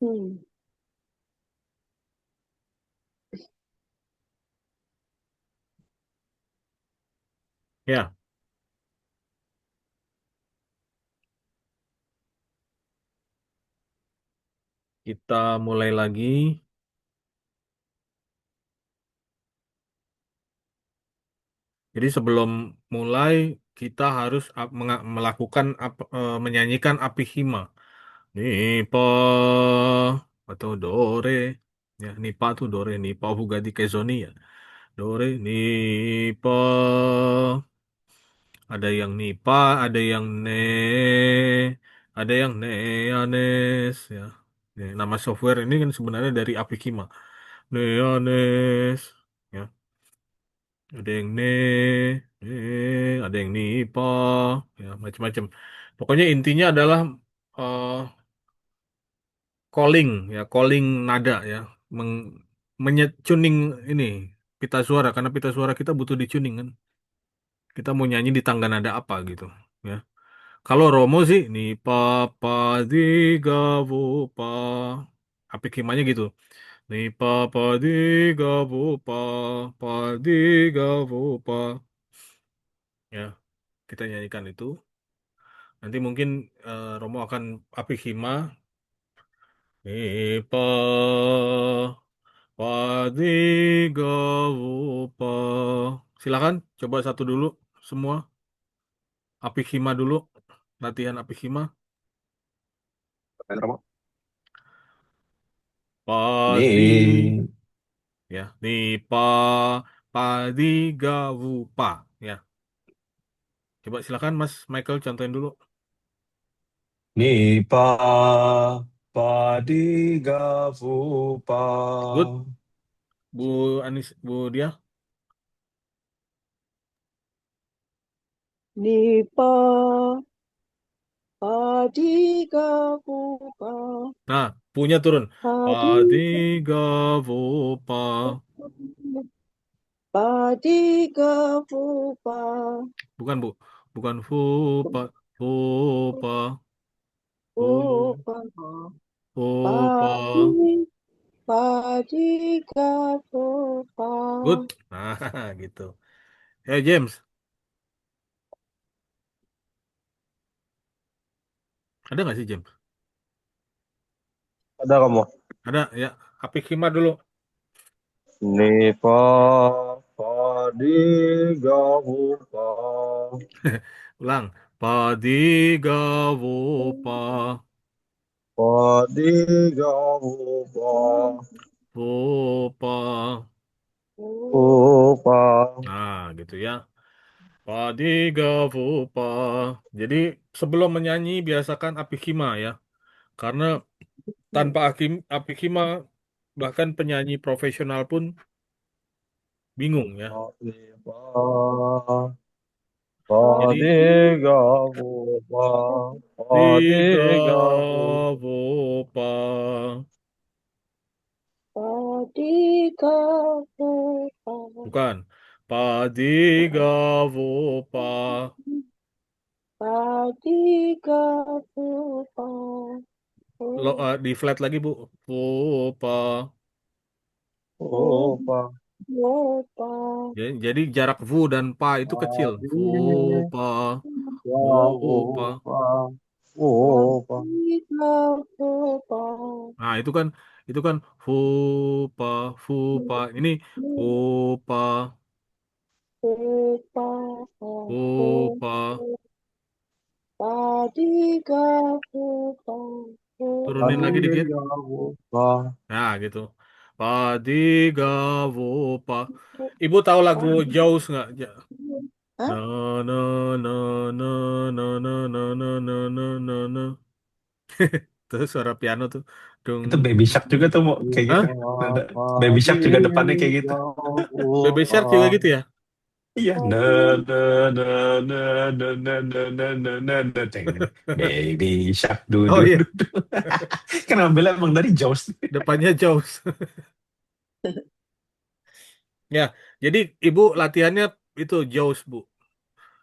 Hmm. Ya, kita mulai lagi. Jadi sebelum mulai kita harus melakukan menyanyikan api hima. Nipa atau dore. Ya, nipa tuh dore, nipa hugadi kezoni ya. Dore, nipa. Ada yang nipa, ada yang ada yang neanes ya. Nama software ini kan sebenarnya dari Apikima. Neanes ya. Ada yang ada yang nipa, ya macam-macam. Pokoknya intinya adalah eh, calling ya, calling nada ya, meng, tuning ini pita suara karena pita suara kita butuh di tuning kan. Kita mau nyanyi di tangga nada apa gitu ya. Kalau Romo sih nih papa di gavu pa apa kimanya gitu. Nih papa di gavu pa di gavu pa ya kita nyanyikan itu. Nanti mungkin Romo akan api hima. Nih pa pa di gavu pa. Silakan coba satu dulu semua api hima dulu latihan api hima. Keren, Romo. Pa di Nih, ya di padi gawupa ya coba silakan Mas Michael contohin dulu. nih pa di gavu pa Good. Bu Anis Bu dia. Nipa Adiga Pupa Nah punya turun padi Adiga gawupa Adiga Pupa bukan Bu bukan fupa fupa fu Pupa fupa Padi Adiga Pupa. good nah gitu James ada nggak sih James ada kamu. ada ya api hima dulu. Nih pa di gavu pa Ulang padi gawupa pa di gavu pa fupa. pa Nah, gitu ya. Padiga Pupa. Jadi sebelum menyanyi biasakan apikima ya. Karena tanpa apikima bahkan penyanyi profesional pun bingung ya. pa Jadi di gavu pa di tiga gavu Pupa. Adiga Pupa Bukan. Padiga Pupa. Adiga Pupa Di flat lagi Bu. Pupa. pa Pupa Jadi jarak vu dan pa itu kecil. pa Vu di pa vu pa. gavu pa Adiga Pupa Nah, itu kan vu pa vu pa. Ini vu pa Pupa vu pa. Adiga Pupa Turunin Adi lagi dikit. gavupa. Nah, gitu. Pa di ga vu pa. Ibu tahu lagu Jaws nggak? Hah? Na na na na na na na na na na na na. Terus suara piano tuh. Dung. Itu Baby Shark juga tuh mau kayak gitu. Hah? Baby Adi Shark juga depannya kayak gitu. Baby gavupa. Shark juga gitu ya? Iya, na na na na na na na na na na na Ceng, gini. Baby Shark du Oh du iya, du du. Kan ambilnya emang dari Jaws. depannya jauh. Ya, jadi ibu latihannya itu jauh, Bu.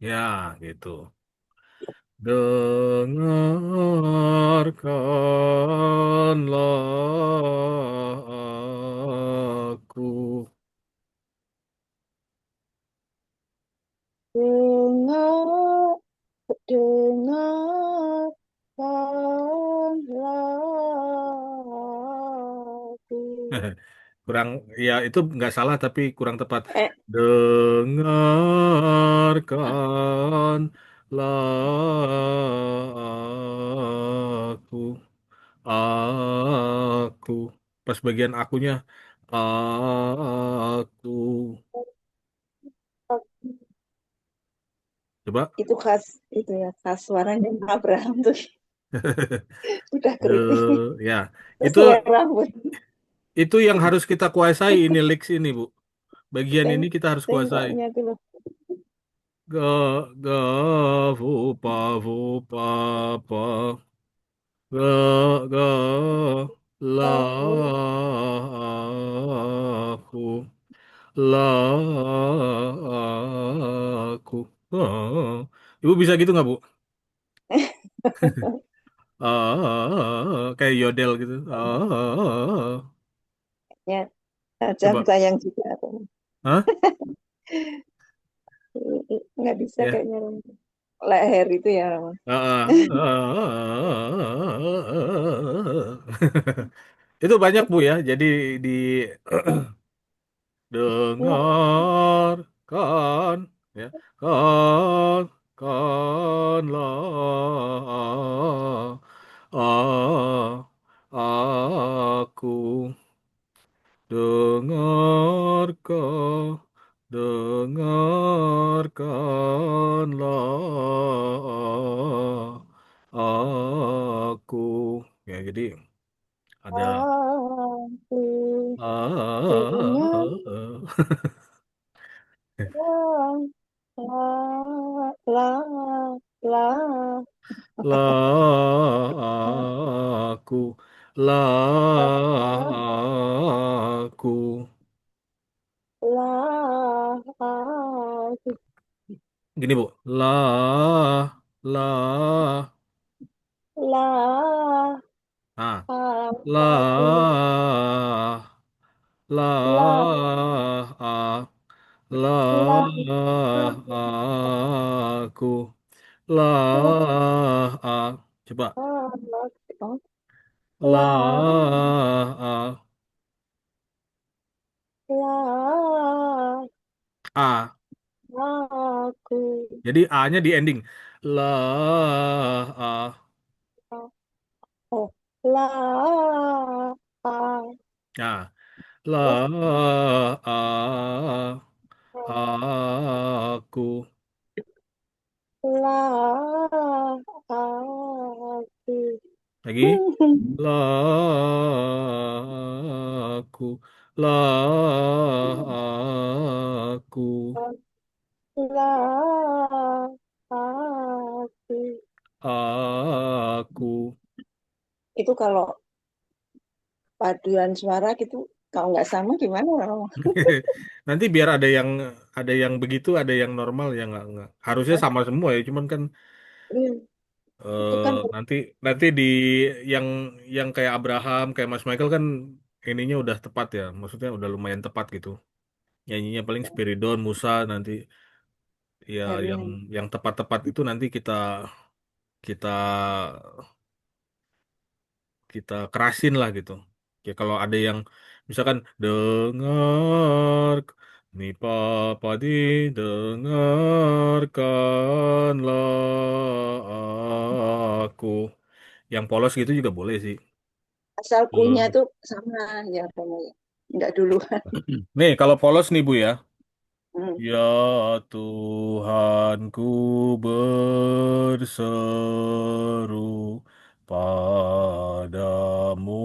Ya, gitu. Dengarkanlah aku. Dengar, dengarkanlah aku. Kurang, ya itu nggak salah tapi kurang tepat. Eh, Dengarkanlah aku. Pas bagian akunya, aku. Coba. itu khas itu ya khas suaranya Abraham tuh udah keriting Ya, itu sesuai rambut. itu yang harus kita kuasai ini leaks ini, Bu. Bagian ini Teng kita harus kuasai. tengoknya tuh loh. Ga ga fu pa fu pa pa ga ga la aku la aku. Ibu bisa gitu nggak, Bu? Kayak yodel gitu. Ya, ajang Coba. sayang juga Hah? nggak bisa Ya. kayaknya leher itu ya. Itu banyak Bu ya. Jadi di dengarkan ya kanlah aku dengarkan dengarkanlah aku ya jadi ada Aku dengar la la la Laku, laku, la aku gini Bu, la, la ah, aku la, la ah, la, la aku, la, coba, la, la ah, la aku jadi A-nya di ending, la, oh la nah, la, terus aku. la aku Lagi. Laku. Laku. la aku Aku. itu kalau paduan suara gitu kalau nggak sama gimana Rama? Nanti biar ada yang begitu, ada yang normal ya nggak. Harusnya sama semua ya, cuman kan Hmm, itu kan nanti nanti di yang yang kayak Abraham, kayak Mas Michael kan ininya udah tepat ya. Maksudnya udah lumayan tepat gitu. Nyanyinya paling Spiridon, Musa nanti ya harusnya yang tepat-tepat itu nanti kita kita kita kerasin lah gitu. Ya kalau ada yang misalkan dengar nih papa di dengarkanlah aku. Yang polos gitu juga boleh sih. asal kunya Hmm. tuh sama ya Rama ya nggak duluan. Nih kalau polos nih Bu ya. Hmm. Ya Tuhanku berseru padamu,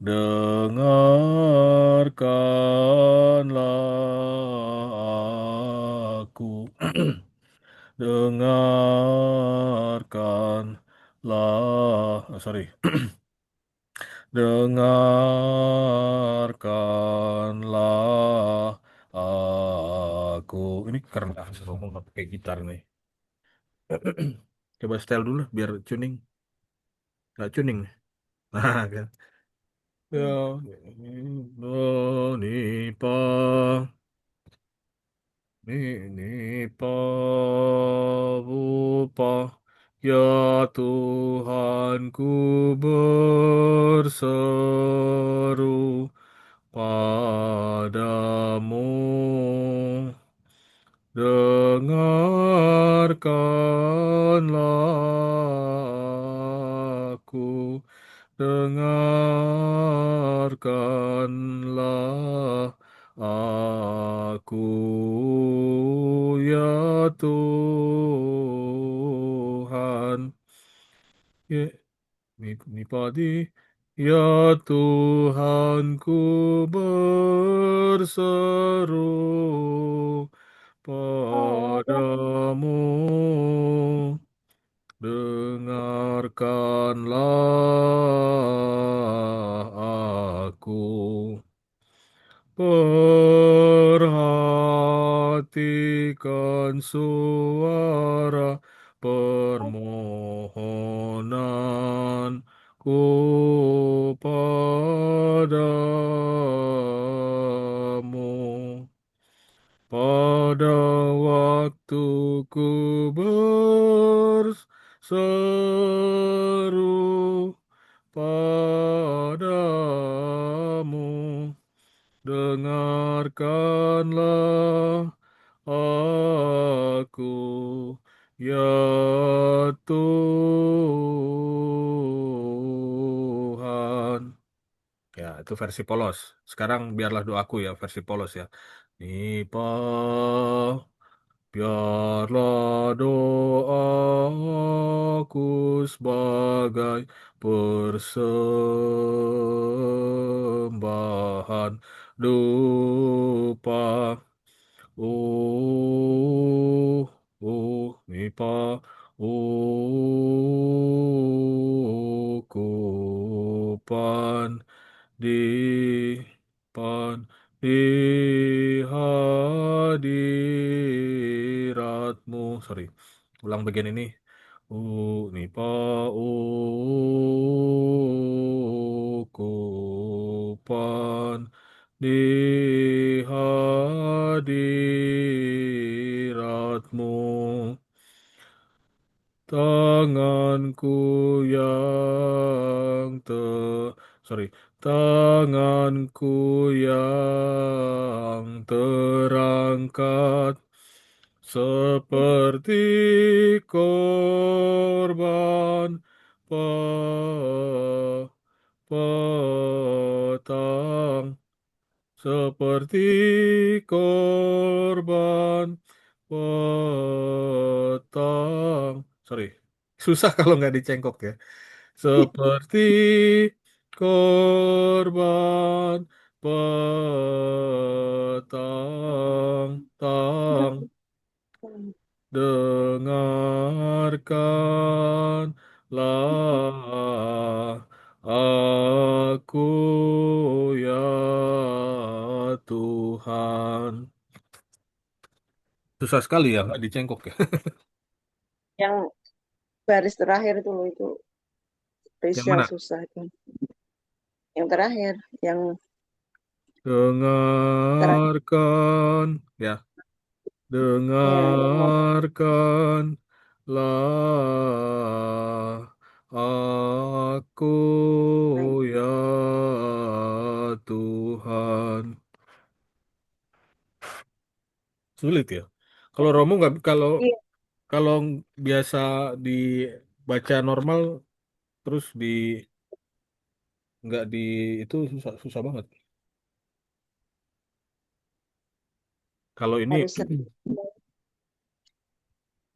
dengarkanlah aku, dengarkanlah, sorry, dengarkanlah aku ini keren ah, Romo nggak pakai gitar nih. Coba setel dulu biar tuning. Nggak tuning. Nah, kan. Ya, do, ni, pa, ni, pa, bu, pa. Ya Tuhanku berseru padamu. Dengarkanlah aku, dengarkanlah aku, ya Tuhan. Ya, ini padi, ya Tuhanku berseru padamu, dengarkanlah aku. Perhatikan suara permohonanku padamu. Pada waktu ku berseru padamu, dengarkanlah aku, ya Tuhan. Ya, itu versi polos. Sekarang biarlah doaku ya, versi polos ya. Nipa, biarlah doaku sebagai persembahan dupa. Oh, nipa, kupan di pan di hadiratmu. Sorry, ulang bagian ini. Nipa, kupan di hadiratmu. Tanganku yang sorry, tanganku yang terangkat seperti korban petang, seperti korban petang. Sorry, susah kalau nggak dicengkok ya. Seperti korban petang, tang, dengarkanlah aku, ya Tuhan. Susah sekali ya, nggak dicengkok ya. Yang baris terakhir itu loh, itu Yang spesial mana? susah itu. Yang terakhir, yang terakhir Dengarkan, ya, yang mau dengarkanlah aku, naik. ya Tuhan. Sulit ya. Kalau Romo nggak, kalau Iya, kalau biasa dibaca normal, terus nggak di itu susah susah banget. Kalau ini harus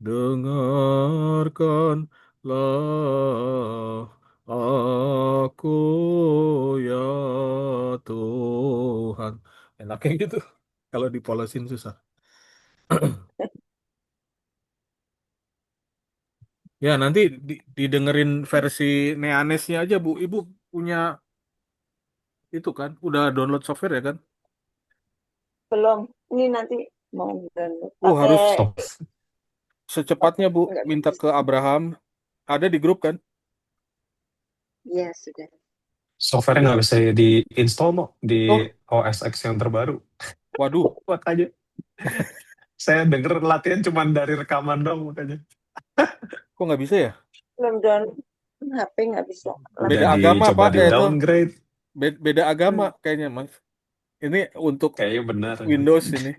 dengarkanlah aku, ya Tuhan. Enaknya gitu. Kalau dipolosin susah. Ya, nanti didengerin versi Neanesnya aja, Bu. Ibu punya itu kan? Udah download software ya kan? belum. Ini nanti mau download Harus pakai Stop. secepatnya Bu nggak minta ke bisa. Abraham. Ada di grup kan? Iya sudah. Software Iya. nggak bisa di-install mau di Oh, OS X yang terbaru. waduh, Makanya saya denger latihan cuma dari rekaman dong makanya. kok nggak bisa ya? Belum download HP nggak bisa. Udah Beda Laptop. agama dicoba Pak, di itu downgrade. beda agama Hmm. kayaknya Mas. Ini untuk Kayaknya benar. Windows ini.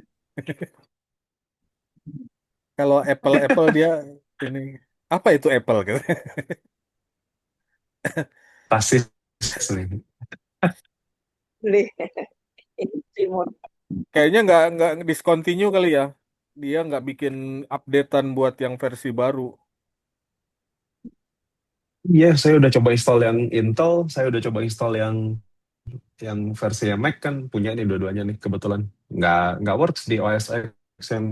Kalau Apple dia ini apa itu Apple gitu? Pasti nih. Boleh. Ini remote. Kayaknya nggak discontinue kali ya. Dia nggak bikin updatean buat yang versi baru. Iya, saya udah coba install yang Intel, saya udah coba install yang versi yang Mac kan punya nih dua-duanya nih kebetulan. Nggak works di OS X yang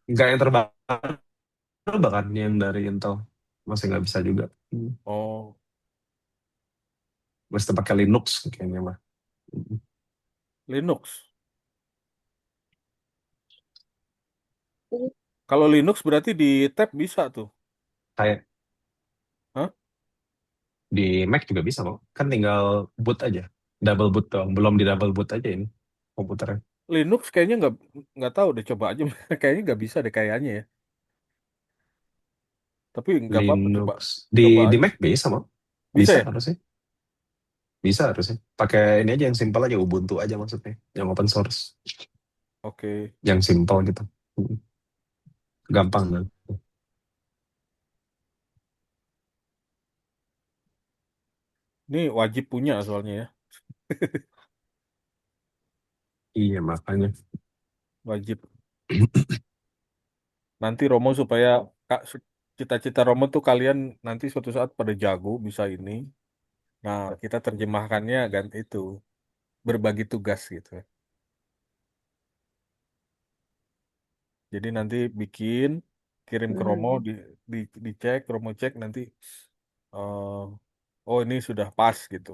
nggak yang terbaru bahkan yang dari Intel masih nggak bisa juga. Oh, Mesti pakai Linux kayaknya mah. Linux. Ini Kalau Linux berarti di tab bisa tuh. Kayak Hah? di Mac juga bisa kok. Kan tinggal boot aja. Double boot doang. Belum di double boot aja ini komputernya. Linux kayaknya nggak tahu deh, coba aja. Kayaknya nggak bisa deh kayaknya ya. Tapi nggak apa-apa, coba Linux di coba di aja. Mac bisa mau. Bisa Bisa ya? harusnya. Bisa harusnya. Pakai ini aja yang simpel aja Ubuntu aja maksudnya. Yang open source. Oke. Yang simpel gitu. Gampang kan. Ini wajib punya soalnya ya. Iya makanya. Wajib. Nanti Romo supaya Kak, cita-cita Romo tuh kalian nanti suatu saat pada jago bisa ini. Nah, kita terjemahkannya kan itu berbagi tugas gitu. Jadi nanti bikin kirim ke Romo hmm, di dicek, Romo cek nanti eh, oh ini sudah pas gitu.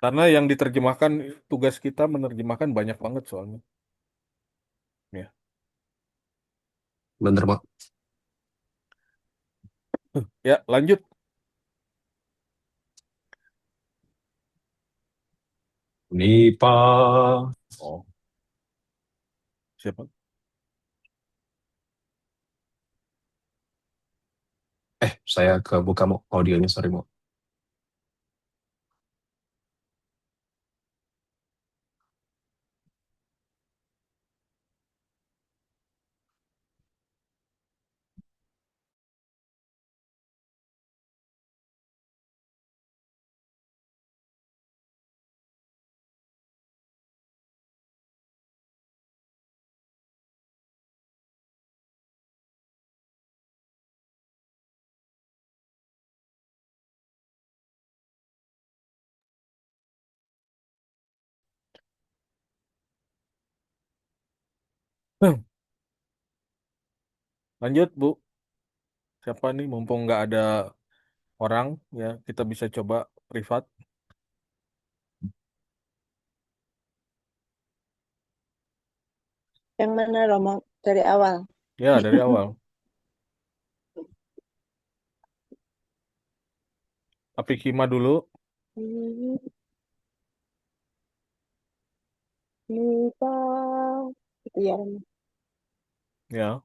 Karena yang diterjemahkan tugas kita menerjemahkan banyak banget soalnya. Ya. Bener Mak. Ya, lanjut. Nipa. Oh, siapa? Saya kebuka mau audionya sorry mau. Lanjut, Bu. Siapa nih? Mumpung nggak ada orang, ya kita bisa coba privat. yang mana Romo dari awal? Ya, dari awal. Tapi Kima dulu. Hmm, lupa. Itu ya. Romo. Ya.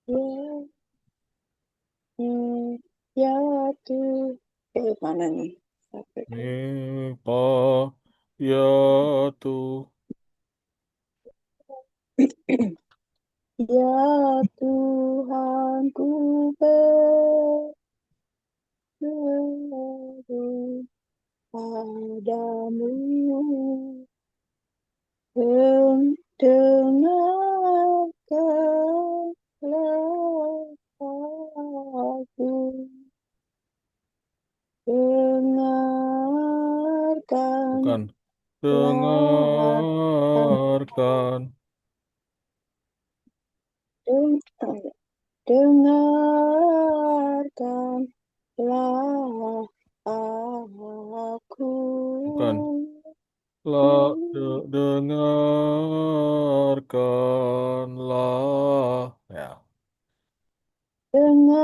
Ya, hmm, ya tuh. Mana nih? Sampai ke Nipa ya tuh. Ya Tuhanku berseru padamu, dengarkanlah aku, Bukan. dengarkanlah Dengarkan. dengarkanlah aku. Bukan. La, dengarkanlah. Ya. dengarkanlah,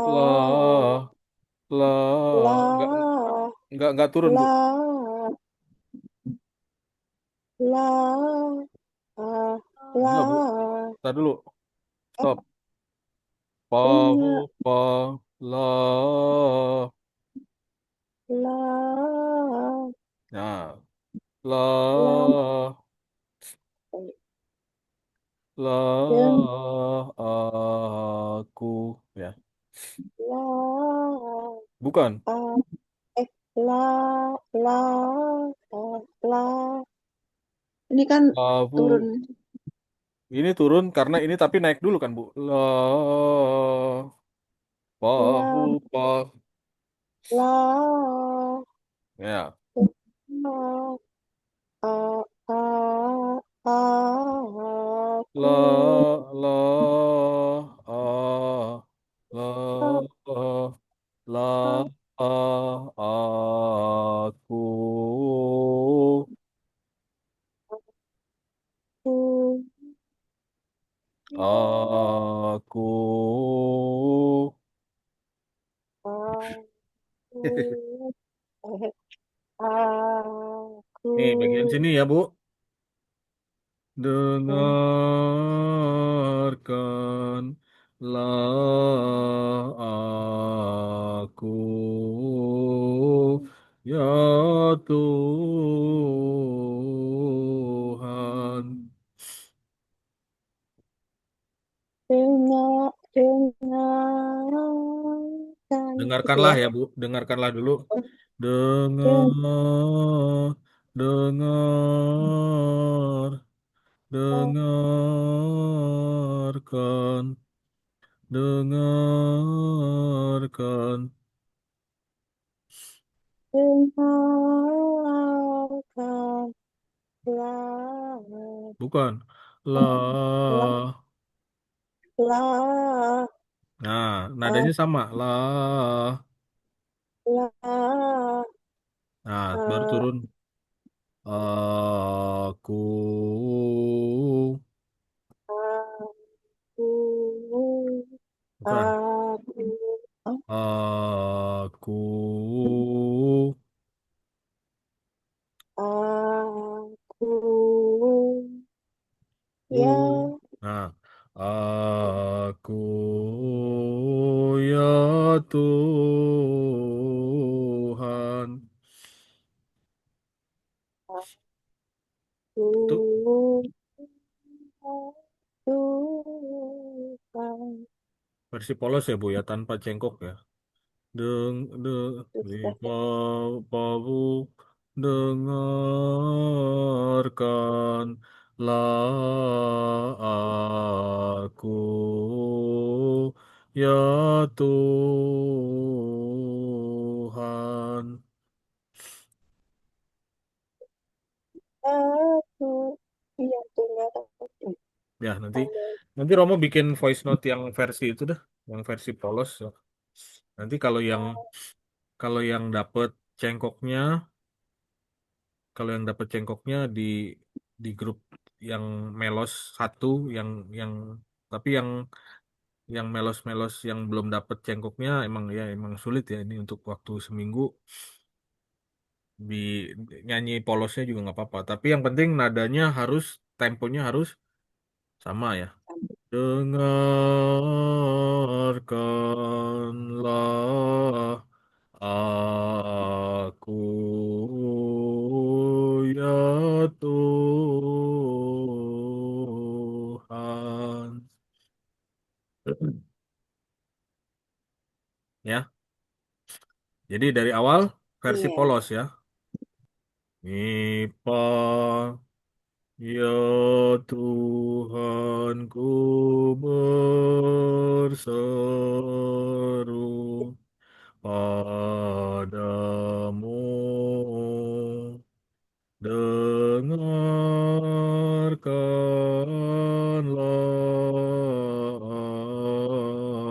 La, ah, la. lah, Enggak turun, Bu. lah, lah, ah, Enggak, Bu. lah, Tar dulu. Stop. Pa, fu, dengar, pa, la. lah, Ya. lah, La, dengar, la, aku. Ya. lah, Bukan. ah, lah, lah, lah. Ini kan turun, Labu. Ini turun karena ini tapi naik dulu kan, Bu. La, pa, fu, lah, pa. lah, Ya. lah, ah, ah, aku, La, la, a, la, la, aku. aku, Aku. aku, aku, Nih, bagian sini ya, Bu. hmm, Dengarkanlah aku, ya Tuhan. dengarkan gitu Dengarkanlah ya. ya, Bu. Dengarkanlah dulu. Den- Dengar, dengar, dengarkan, dengarkan. Dengarkanlah, Bukan. La. lah, Nah, ah, nadanya sama. La. lah, Nah, baru ah, turun. Aku. aku, Bukan. aku, ah, Aku. aku, U. ya, Nah, aku ya Tuhan. Itu aku, Tuhan. versi polos ya, Bu ya, tanpa cengkok ya. Deng, de, di Susah. pabu dengarkan aku, ya Tuhan. Aku yang tunggal Ya, nanti tanda nanti Romo bikin voice note yang versi itu dah, yang versi polos. Nanti kalau yang dapet cengkoknya, kalau yang dapet cengkoknya di grup yang melos satu, yang tapi yang melos-melos yang belum dapet cengkoknya emang sulit ya ini untuk waktu seminggu di nyanyi polosnya juga nggak apa-apa. Tapi yang penting nadanya harus temponya harus sama ya. Dengarkanlah aku, ya Tuhan. Ya, jadi dari awal versi iya. polos ya. Mipa, ya Tuhanku berseru padamu. Dengarkanlah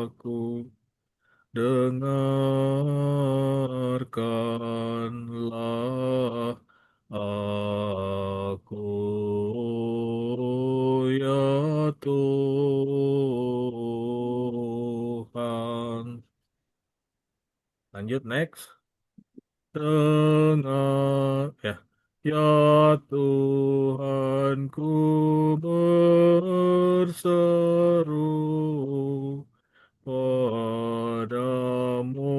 aku, dengarkanlah aku, ya Tuhan. Lanjut, next. Dengar, ya. Ya Tuhanku berseru padamu,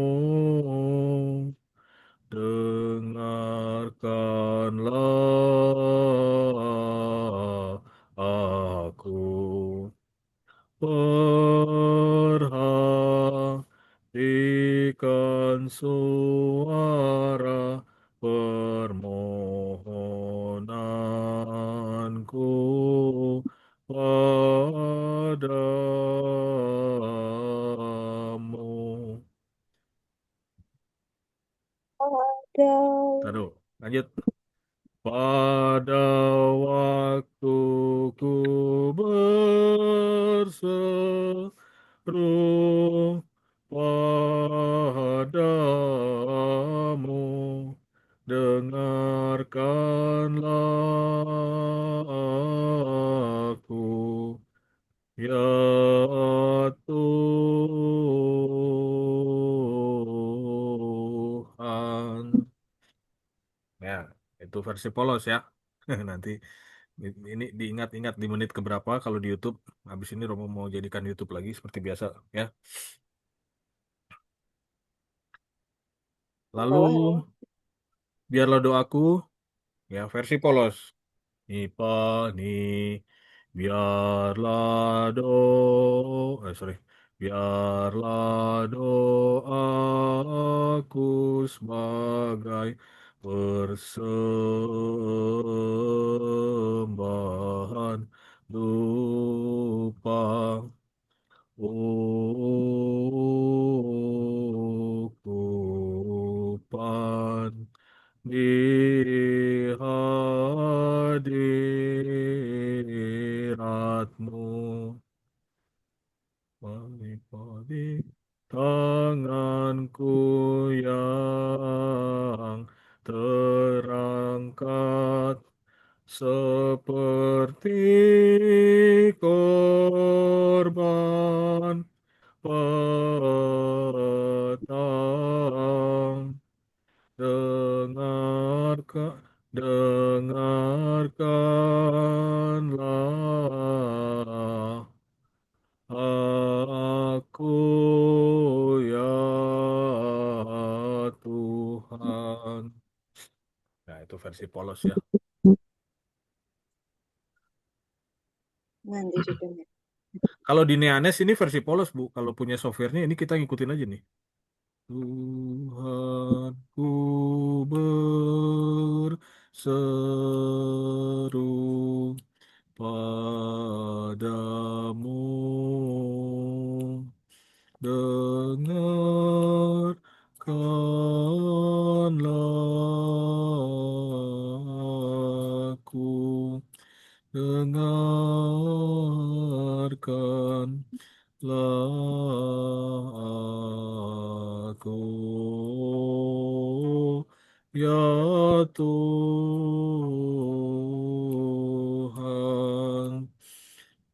dengarkanlah aku. Perhatikan suara permohonanku padamu. Ada Taruh, lanjut. Pada waktu ku berseru padamu, dengarkanlah aku, ya Tuhan. Ya, itu versi polos ya. Nanti ini diingat-ingat di menit keberapa kalau di YouTube. Habis ini Romo mau jadikan YouTube lagi seperti biasa ya. di bawah ya. Lalu biarlah doaku ya versi polos. Nipa ni biarlah sorry. Biarlah doaku sebagai persembahan lupa ukupan di hadiratmu. Balik-balik tanganku yang terangkat seperti korban petang. Dengarkanlah aku, ya Tuhan. Nah, itu versi polos ya. Nanti juga nih. Kalau di Neanes ini versi polos, Bu. Kalau punya softwarenya ini kita ngikutin aja nih. Tuhanku berseru padamu, dengarkanlah aku, dengarkanlah aku, ya Tuhan.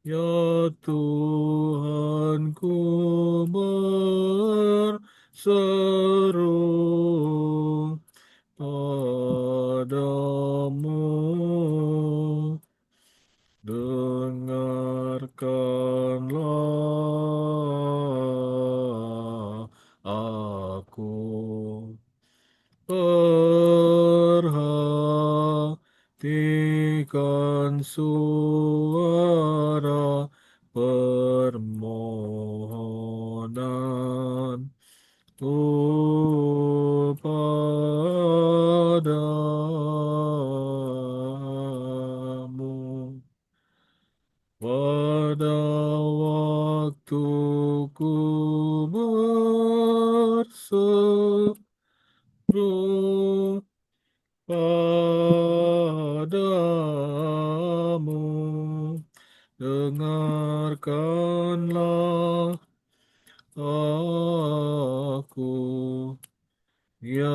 Ya Tuhanku berseru padamu, dengarkanlah aku. Perhatikan suara permohonan padamu. Pada waktu ku berseru padamu, dengarkanlah ya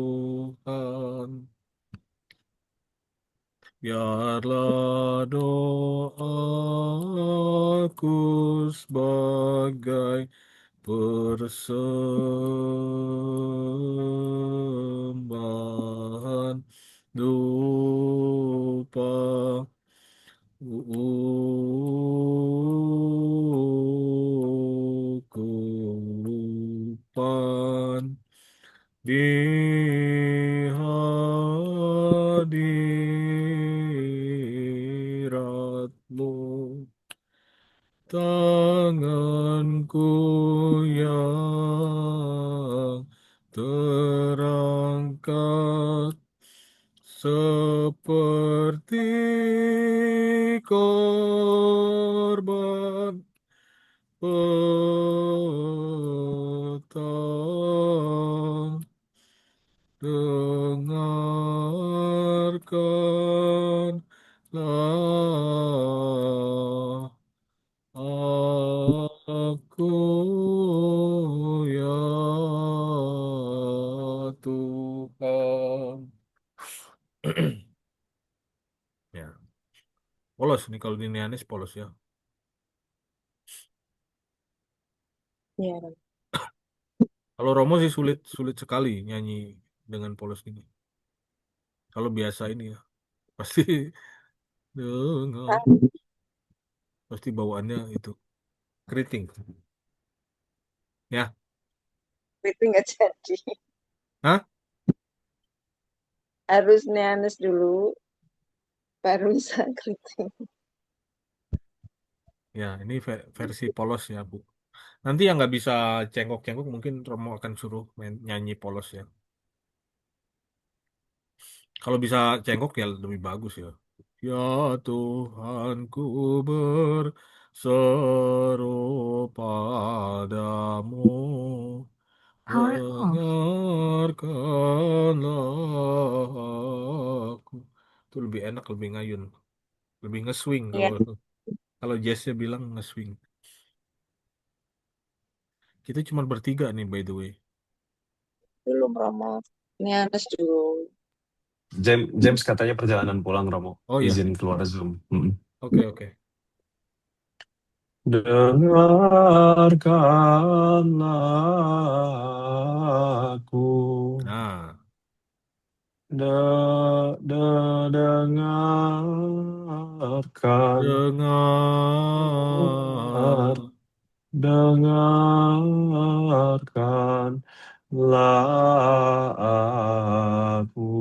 Tuhan. Biarlah doaku sebagai persembahan dupa ukupan di hadiratmu. Tanganku yang terangkat seperti korban petang, dengarkanlah aku ya Tuhan. Ya, polos nih kalau Ninianis polos ya. Ya, Kalau Romo sih sulit sulit sekali nyanyi dengan polos ini. Kalau biasa ini ya pasti dengar, pasti bawaannya itu keriting. Ya, itu nggak jadi. hah? Harus neanes dulu, baru bisa keriting. Ya, ini versi polos ya, Bu. Nanti yang nggak bisa cengkok-cengkok mungkin Romo akan suruh nyanyi polos ya. Kalau bisa cengkok ya lebih bagus ya. Ya Tuhanku berseru padamu, dengarkanlah aku. Itu lebih enak, lebih ngayun, lebih nge-swing Iya, kalau kalau jazznya bilang nge-swing. Kita cuma bertiga nih by the way. belum Romo. Neanes dulu. James katanya perjalanan pulang, Romo. Oh ya, Izin keluar Zoom. Mm. oke oke. Dengarkanlah aku. Nah, Dengarkan. dengar. Dengarkanlah aku,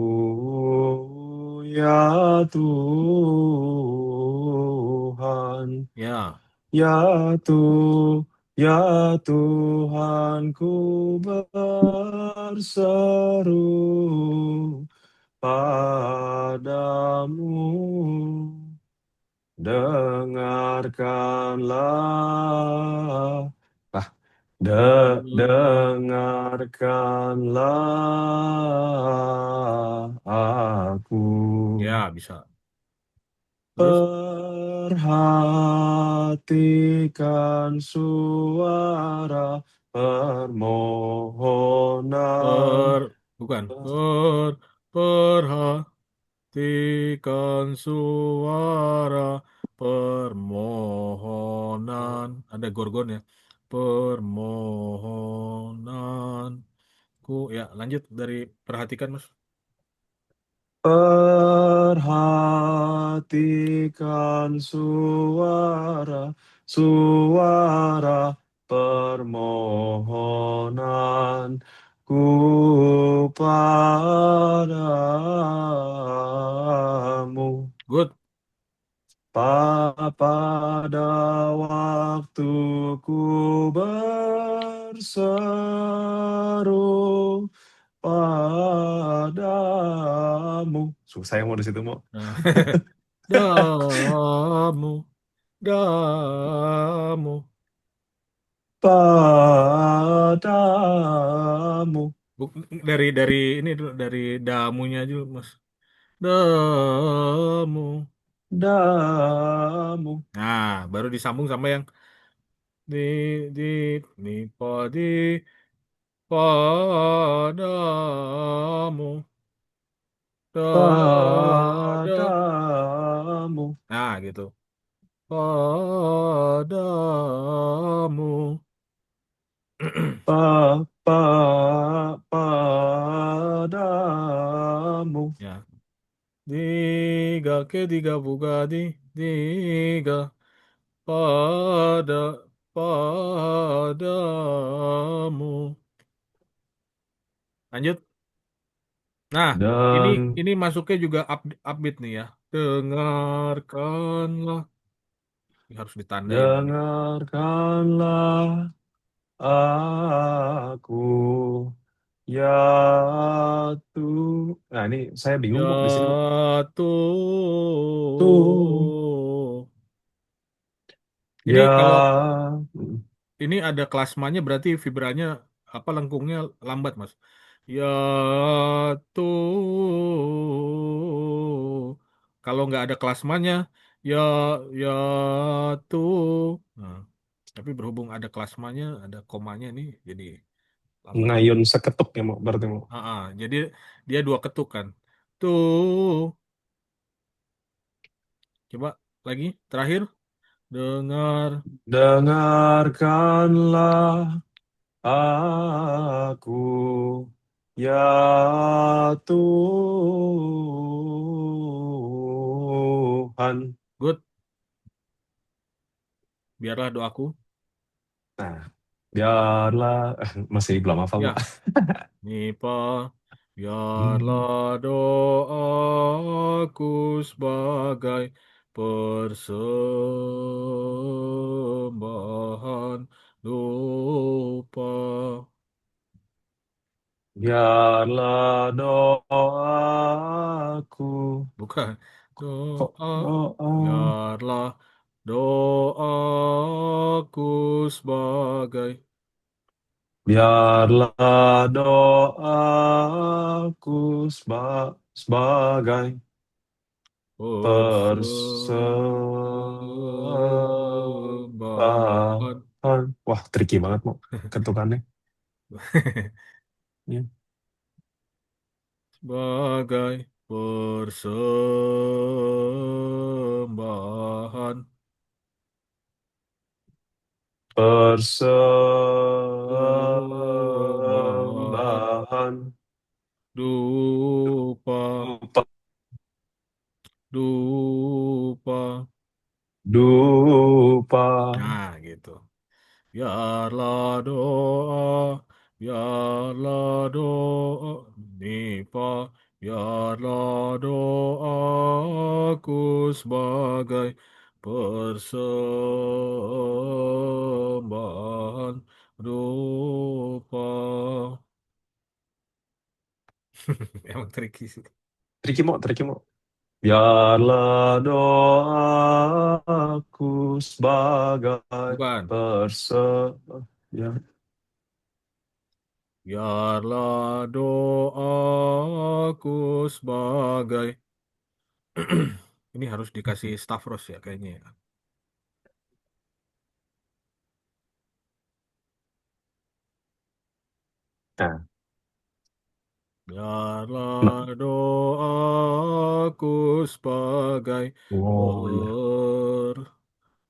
ya Tuhan, Ya, ya ya Tuhanku berseru padamu. Dengarkanlah, ah, dengarkanlah aku. ya bisa. Terus Perhatikan suara permohonan. bukan perhatikan suara permohonan. Ada gorgon ya. Permohonanku. Ya, lanjut dari perhatikan, Mas. Perhatikan suara permohonanku padamu. Good. Pada waktu ku berseru padamu. Susah yang mau di situ mau. Nah, damu, damu. Padamu. Dari ini dulu, dari damunya aja, Mas. Damu. Nah, baru disambung sama yang di di di di padamu da. padamu, Nah, gitu. Padamu. pa, pa, padamu, Ya. Diga ke diga buga diga pada padamu. Lanjut. Nah, ini dan ini masuknya juga upbeat nih ya. Dengarkanlah. Ini harus ditandain ini. dengarkanlah aku, ya Nah, ini saya bingung Ya mau di sini mau. Tuh, Tuh. Ini kalau ya, ini ada klasmanya berarti vibranya apa lengkungnya lambat, Mas. Ya tuh. Kalau nggak ada klasmanya, ya ya tuh. Nah, tapi berhubung ada klasmanya, ada komanya nih, jadi lambat. ngayun seketuk ya mau berarti mau. Jadi dia dua ketuk kan. Tuh. Coba lagi, terakhir. Dengar. Dengarkanlah aku, ya Tuhan. Good. Biarlah doaku. Nah, biarlah masih belum hafal, Ya, Mak. Nipa, Hmm. biarlah doaku sebagai persembahan lupa. Biarlah doaku. Bukan. Kok Doa, doa? biarlah doaku sebagai Biarlah doaku sebagai persembahan. persembahan. Wah, tricky banget mau ketukannya. Ya. Sebagai persembahan sembahan Persembahan dupa dupa, dupa. dupa. Nah, gitu. Biarlah doa, biarlah doa, nipa, biarlah doaku sebagai persembahan rupa. Emang tricky sih. Tricky mau, tricky mau. Biarlah doaku sebagai Bukan. perse ya, Biarlah doaku sebagai ini harus dikasih Stavros ya kayaknya ya. nah, Biarlah doaku sebagai oh iya.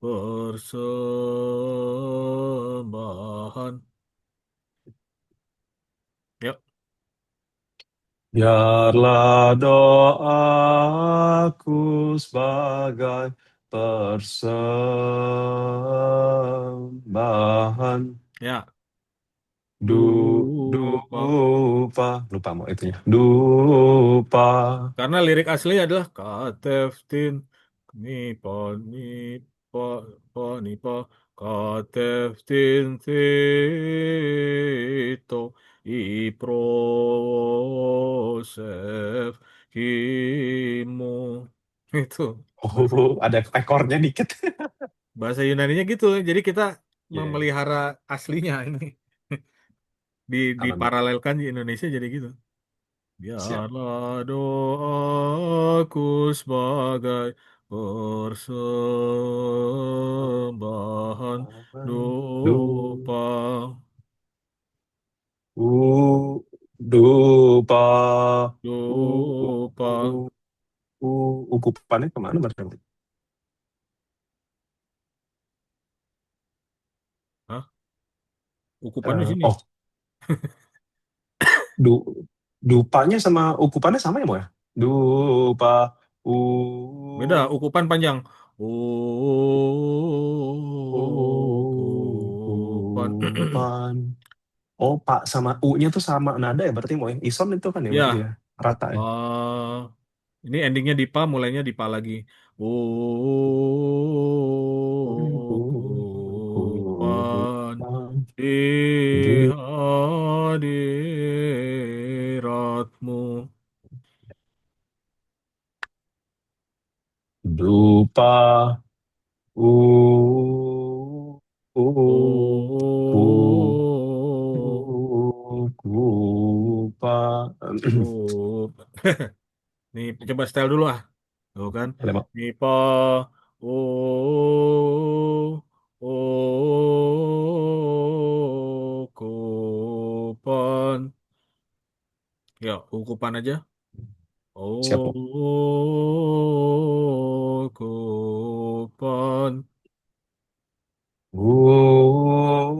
per persembahan. Yuk, Biarlah doaku sebagai persembahan ya, du dupa. dupa, lupa mau itunya. Dupa. Karena lirik asli adalah Kateftin Nipa Nipa Pa Nipa Kateftin Thito Iprosef Himo. Itu bahasa Oh, ada ekornya dikit. bahasa Yunaninya gitu. Jadi kita Iya, memelihara aslinya ini aman, Mak. diparalelkan di Indonesia jadi gitu. Siap. Biarlah doaku sebagai persembahan Du, dupa. dupa, u, Dupa. ukupannya kemana berarti? Hah? Ukupannya sini. Oh, du, dupanya sama ukupannya sama ya, Mo ya? Dupa, u, Beda, ukupan panjang. Ukupan. ukupan. Oh, Pak sama U-nya tuh sama nada ya berarti, Mo ya? Ison itu kan ya berarti Ya, ya? Rata ya? ini endingnya di pa, mulainya di pa lagi. Ukupan Ukupan. di Di hadiratmu. dupa, u, u, ku, kupa. Nih, coba style dulu ah. Tuh kan. Ada, Mo? Mi pa ukupan. Ya, ukupan aja. Siap, Mo. Ukupan. Ukupan.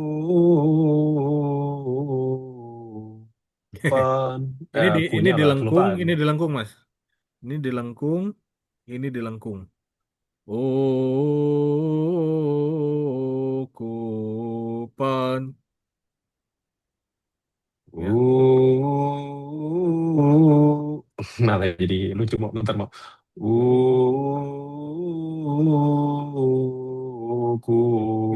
Ini Kunya lah, dilengkung, kelupaan. ini dilengkung, Mas. Ini dilengkung, ini dilengkung. Ukupan. Ya. Malah jadi lucu, Mo. Bentar, Mo.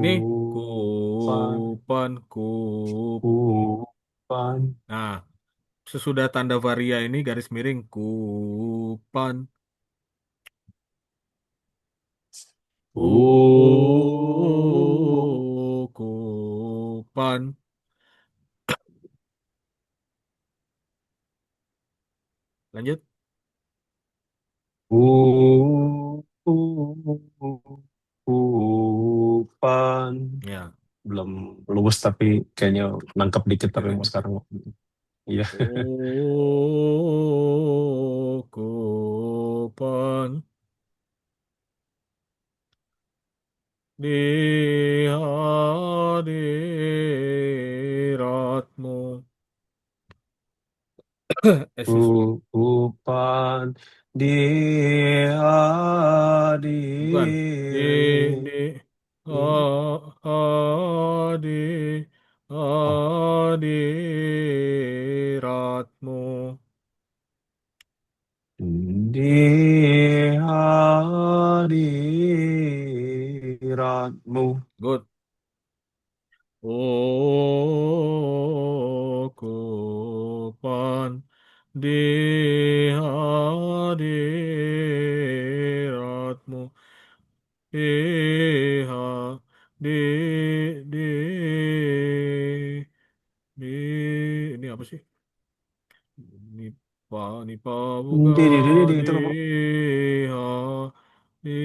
Ini Kupan. kupan, kup. Kupan. Nah, sesudah tanda varia ini garis miring kupan. Ku Kupan. Lanjut. Kupan. Ya. Belum luwes tapi kayaknya nangkep dikit tapi mau sekarang. Iya. Kupan di hadiratmu. Sis. Kupan di Bukan. Di hadir. di hadi Oh, hadiratmu. di hadiratmu. Good. Oh, kupan di hadiratmu. Iha di di di ini apa sih? Nipa nipa buga Di di itu apa? ha di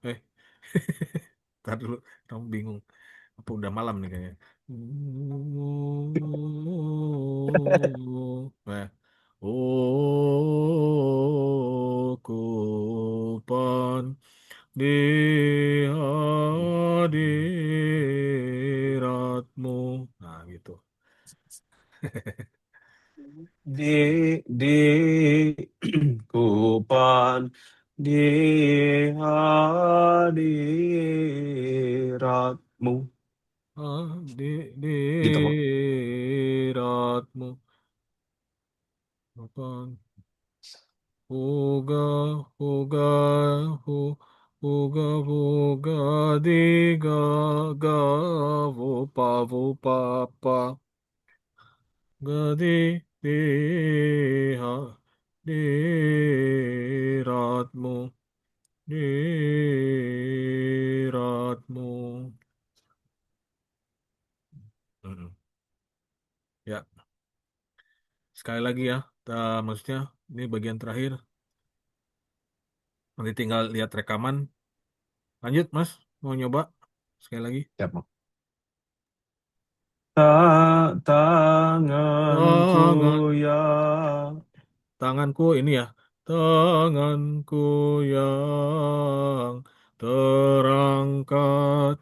eh Ntar dulu, kamu bingung. Apa udah malam nih kayaknya. Nah. Oh, kupan di hadiratmu. Nah, gitu. Di kupan di hadiratmu. Gitu, Pak. Hadiratmu. Kapan? Uga, uga, hu, uga, uga, diga, ga, vupa, vupa, pa, gadi, diha, diratmu, diratmu. Mm-mm. Ya, sekali lagi ya, maksudnya ini bagian terakhir. Nanti tinggal lihat rekaman. Lanjut, Mas. Mau nyoba sekali lagi. Siap, Mak. Tanganku Tangan, yang tanganku ini ya. Tanganku yang terangkat.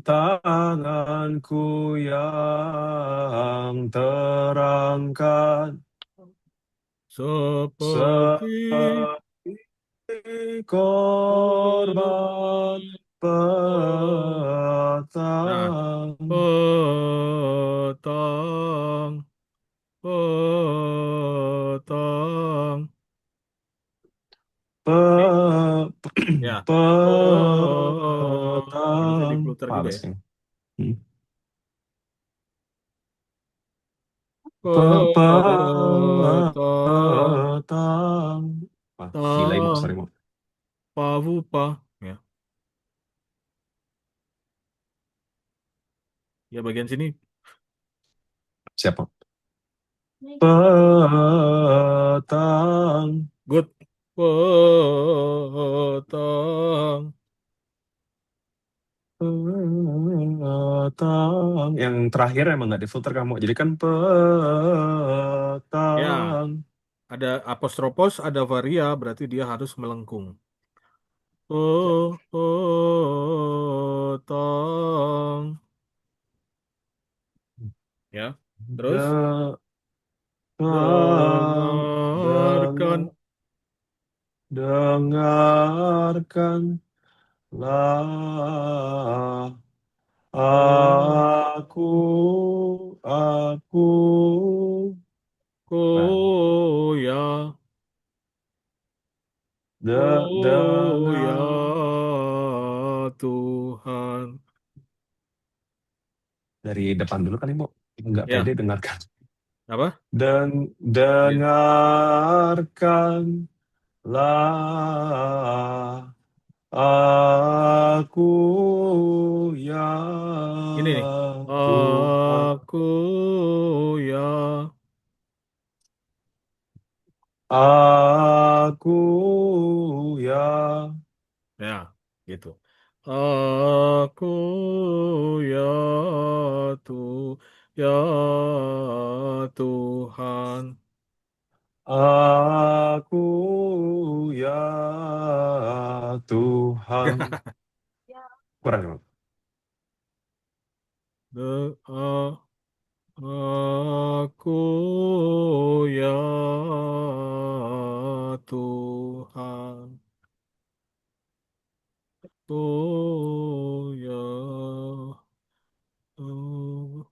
tanganku yang terangkat Seperti seperti korban Nah, petang. petang, petang. Ini Pe- ya, ini jadi petang. kluter juga Males ya. nih. Hmm. Petang, Petang. Wah, gila mau tang, sorry mau. pavupa. Ya, ya bagian sini. Siapa? Petang. Good. Petang. Petang. Yang terakhir emang nggak difilter kamu. Jadi kan Ya, petang. ada apostrofos, ada varia, berarti dia harus melengkung. Petang. Ya, terus De, dengarkan. dengarkanlah aku, aku. Nah, Oh ya, oh ya dengar Tuhan. dari depan dulu kali mau nggak pede Ya, dengarkan apa? dan Iya. dengarkanlah aku ya Ini nih. Tuhan, Aku ya. aku ya. Ya, gitu. Aku ya ya Tuhan. Aku ya Tuhan. Kurang ya, Bang? The, aku ya Tuhan. Oh ya. Oh,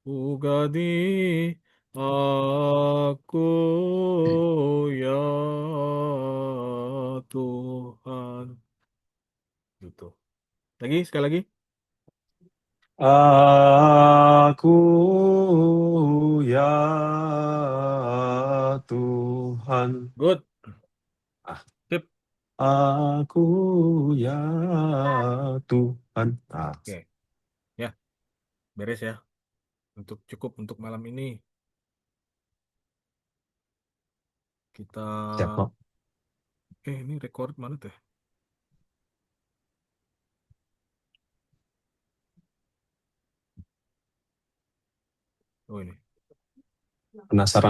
Ugadi aku ya Tuhan. Gitu. Lagi, sekali lagi. Aku ya Tuhan. Good. Ah, Sip. aku ya Tuhan. Ah, Oke. Ya, beres ya. Cukup untuk malam ini. Kita siap kok. ini record mana tuh? Oh ini. Penasaran